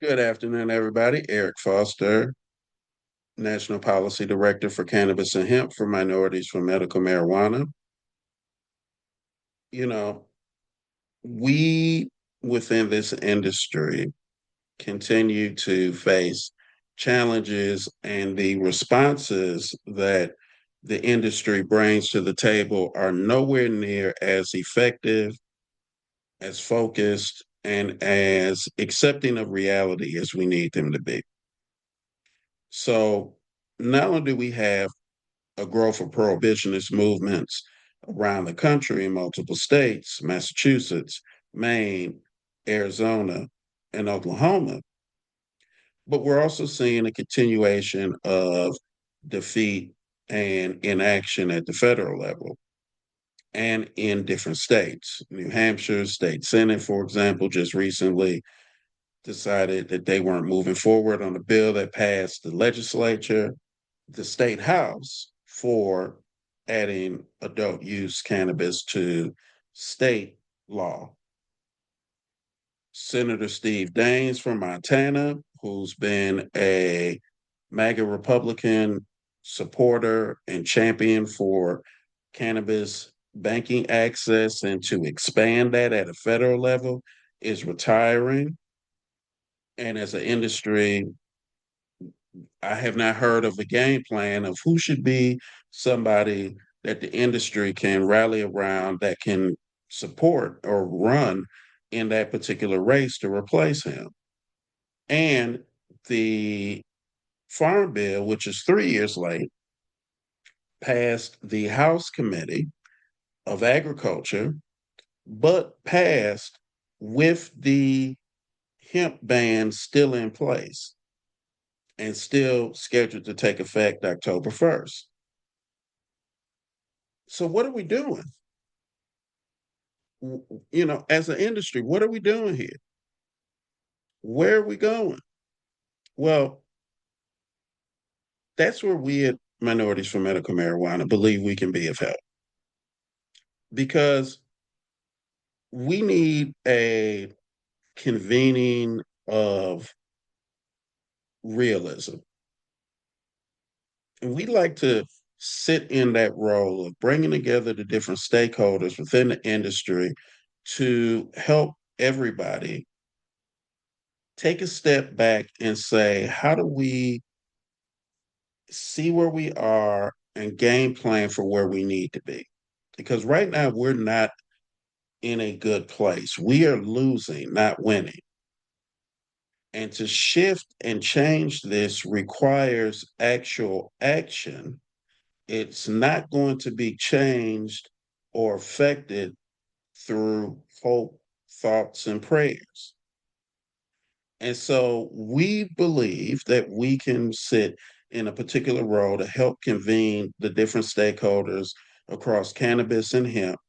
Good afternoon, everybody. Eric Foster, National Policy Director for Cannabis and Hemp for Minorities for Medical Marijuana. You know, we within this industry continue to face challenges, and the responses that the industry brings to the table are nowhere near as effective, as focused, and as accepting of reality as we need them to be. So, not only do we have a growth of prohibitionist movements around the country in multiple states, Massachusetts, Maine, Arizona, and Oklahoma. But we're also seeing a continuation of defeat and inaction at the federal level and in different states. New Hampshire State Senate, for example, just recently decided that they weren't moving forward on a bill that passed the legislature, the state house, for adding adult use cannabis to state law. Senator Steve Daines from Montana, who's been a MAGA Republican supporter and champion for cannabis banking access and to expand that at a federal level, is retiring. And as an industry, I have not heard of a game plan of who should be somebody that the industry can rally around that can support or run in that particular race to replace him. And the Farm Bill, which is 3 years late, passed the House Committee of Agriculture, but passed with the hemp ban still in place and still scheduled to take effect October 1st. So, what are we doing? As an industry, what are we doing here? Where are we going? Well, that's where we at Minorities for Medical Marijuana believe we can be of help because we need a convening of realism. And we like to sit in that role of bringing together the different stakeholders within the industry to help everybody take a step back and say, how do we see where we are and game plan for where we need to be? Because right now we're not in a good place. We are losing, not winning. And to shift and change this requires actual action. It's not going to be changed or affected through hope, thoughts, and prayers. And so we believe that we can sit in a particular role to help convene the different stakeholders across cannabis and hemp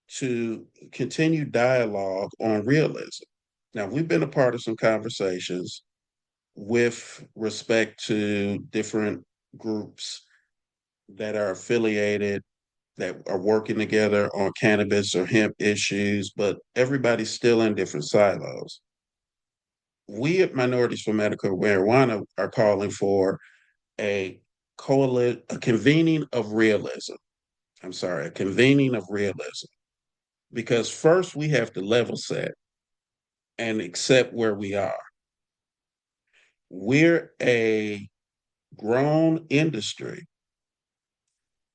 to continue dialogue on realism. Now, we've been a part of some conversations with respect to different groups that are affiliated, that are working together on cannabis or hemp issues, but everybody's still in different silos. We at Minorities for Medical Marijuana are calling for a convening of realism. I'm sorry, a convening of realism. Because first we have to level set and accept where we are. We're a grown industry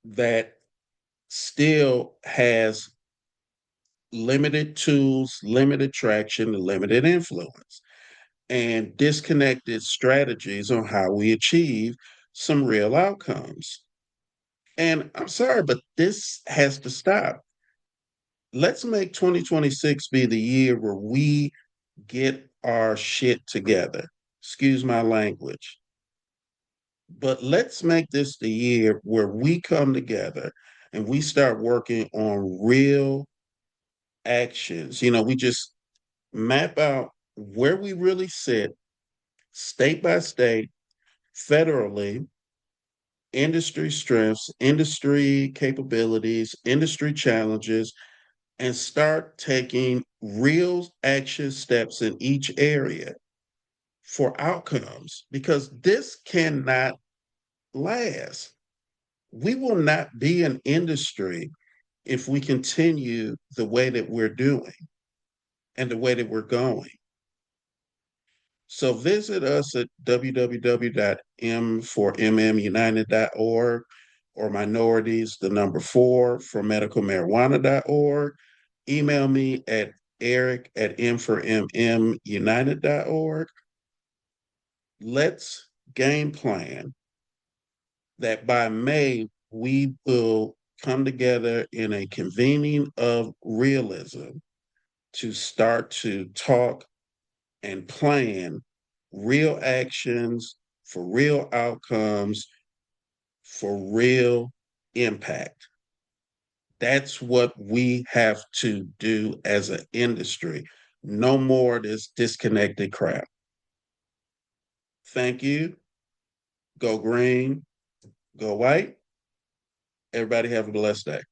that still has limited tools, limited traction, and limited influence, and disconnected strategies on how we achieve some real outcomes. And I'm sorry, but this has to stop. Let's make 2026 be the year where we get our shit together. Excuse my language. But let's make this the year where we come together and we start working on real actions. We just map out where we really sit, state by state, federally, industry strengths, industry capabilities, industry challenges, and start taking real action steps in each area. for outcomes because this cannot last. We will not be an industry if we continue the way that we're doing and the way that we're going. So visit us at www.m4mmunited.org or minorities, the number 4 for medicalmarijuana.org. Email me at eric@m4mmunited.org. Let's game plan that by May we will come together in a convening of realism to start to talk and plan real actions for real outcomes for real impact. That's what we have to do as an industry. No more of this disconnected crap. Thank you. Go green, go white. Everybody have a blessed day.